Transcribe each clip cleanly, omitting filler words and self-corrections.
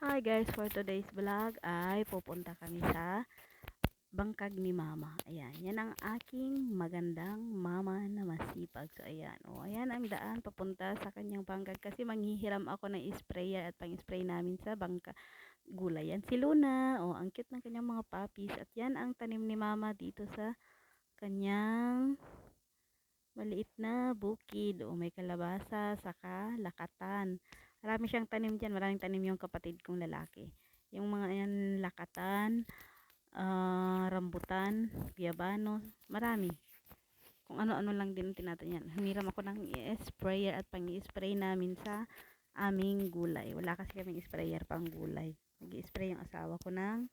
Hi guys, for today's vlog ay pupunta kami sa bangkag ni mama. Ayan, yan ang aking magandang mama na masipag. So ayan, ayan ang daan papunta sa kanyang bangkag kasi manghihiram ako ng sprayer at pang-spray namin sa bangka gulay. Yan si Luna, ang cute ng kanyang mga puppies. At yan ang tanim ni mama dito sa kanyang maliit na bukid. May kalabasa, saka lakatan. Marami siyang tanim dyan. Maraming tanim yung kapatid kong lalaki. Yung mga yan, lakatan, rambutan, guyabano, marami. Kung ano-ano lang din tinatanyan. Humiram ako ng sprayer at pang-spray namin sa aming gulay. Wala kasi kaming sprayer pang gulay. Nag-spray yung asawa ko ng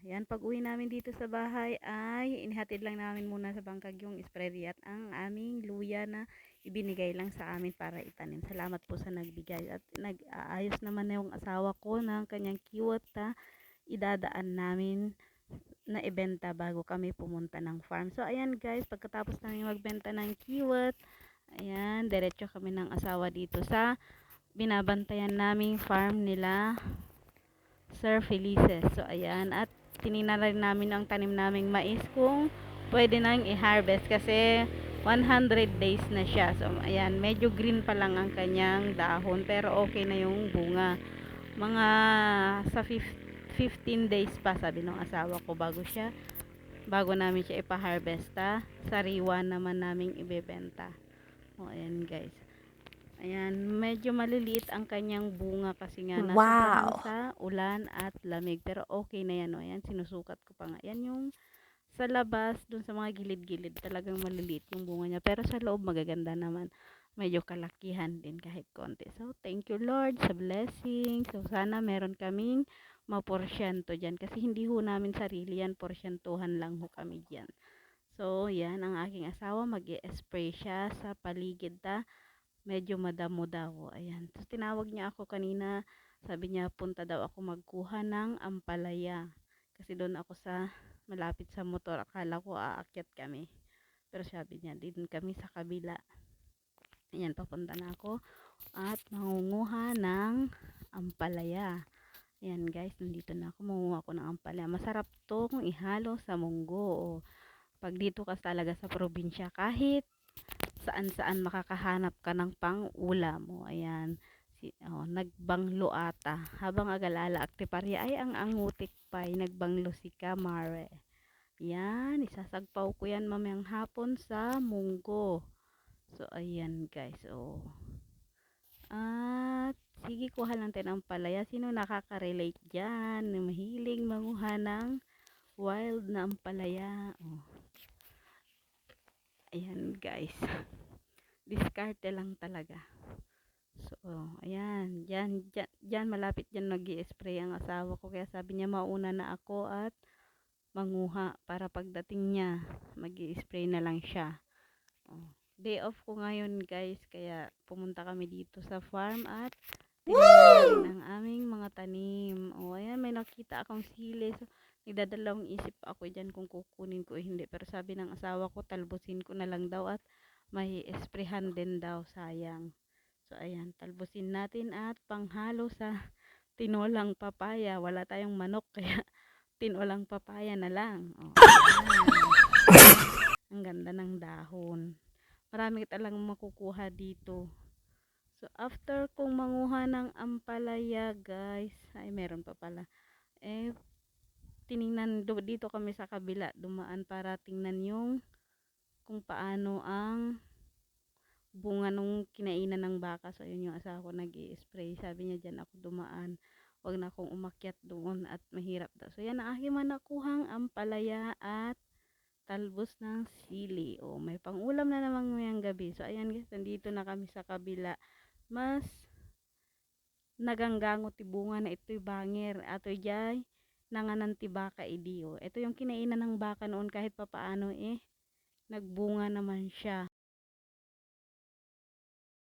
yan, pag uwi namin dito sa bahay ay inihatid lang namin muna sa bangkag yung sprayer at ang aming luya na ibinigay lang sa amin para itanim. Salamat po sa nagbigay at nag-aayos naman na yung asawa ko ng kanyang kiwat na idadaan namin na ibenta bago kami pumunta ng farm. So ayan guys, pagkatapos namin magbenta ng kiwat, ayan, diretso kami ng asawa dito sa binabantayan naming farm nila Sir Felices. So ayan, at tinignan rin namin ang tanim naming mais kung pwede nang i-harvest kasi 100 days na siya. So ayan, medyo green pa lang ang kanyang dahon pero okay na yung bunga. Mga sa 15 days pa sabi ng asawa ko bago namin siya ipa-harvest. Sariwa naman namin ibebenta. Ayan guys. Ayan, medyo maliliit ang kanyang bunga kasi nga nasobrahan sa ulan at lamig. Pero okay na yan, Ayan, sinusukat ko pa nga. Yan yung sa labas, dun sa mga gilid-gilid, talagang maliliit yung bunga niya. Pero sa loob, magaganda naman. Medyo kalakihan din kahit konti. So, thank you Lord sa blessing. So, sana meron kaming maporsyento dyan. Kasi hindi ho namin sarili yan, porsyentuhan lang ho kami dyan. So, yan ang aking asawa. Mag-i-spray siya sa paligid medyo madamo daw. Ayan. So, tinawag niya ako kanina. Sabi niya, punta daw ako magkuha ng ampalaya. Kasi doon ako malapit sa motor. Akala ko aakyat kami. Pero sabi niya, din kami sa kabila. Ayan, papunta na ako. At mangunguha ng ampalaya. Ayan guys, nandito na ako. Mangunguha ako ng ampalaya. Masarap to kung ihalo sa munggo. Pag dito ka talaga sa probinsya, kahit saan-saan makakahanap ka ng pang-ulam mo. Ayan. Nagbanglo ata. Habang agalala aktiparya ay ang angutik pa'y nagbanglo si Kamare. Yan. Isasagpaw ko yan mamayang hapon sa munggo. So, ayan guys. At, sige, kuha lang tayo ng palaya. Sino nakaka-relate dyan? Mahilig manguha ng wild na ampalaya. Ayan guys. Diskarte lang talaga. So, ayan. Diyan malapit dyan nag-i-spray ang asawa ko. Kaya sabi niya mauna na ako at manguha para pagdating niya mag-i-spray na lang siya. Day off ko ngayon guys. Kaya pumunta kami dito sa farm at tinignan namin ang aming mga tanim. Ayan, may nakita akong sili. So, nagdadalawang isip ako dyan kung kukunin ko o hindi. Pero sabi ng asawa ko, talbusin ko na lang daw at may esprehan din daw, sayang. So ayan, talbusin natin at panghalo sa tinolang papaya. Wala tayong manok kaya tinolang papaya na lang. Ang ganda ng dahon. Marami talagang makukuha dito. So after kong manguha ng ampalaya guys, ay meron pa pala. Tiningnan dito kami sa kabila, dumaan para tingnan yung kung paano ang bunga nung kinainan ng baka. So yun yung asawa ko nag-i-spray. Sabi niya dyan ako dumaan. Wag na akong umakyat doon at mahirap daw. So yan ang aking nakuhang ampalaya at talbos ng sili. May pangulam na naman ngayong gabi. So ayan guys, nandito na kami sa kabila. Mas naganggangot ti bunga na ito'y bangir. Ato jay nanganan ti baka idio. Ito yung kinainan ng baka noon kahit papaano nagbunga naman siya.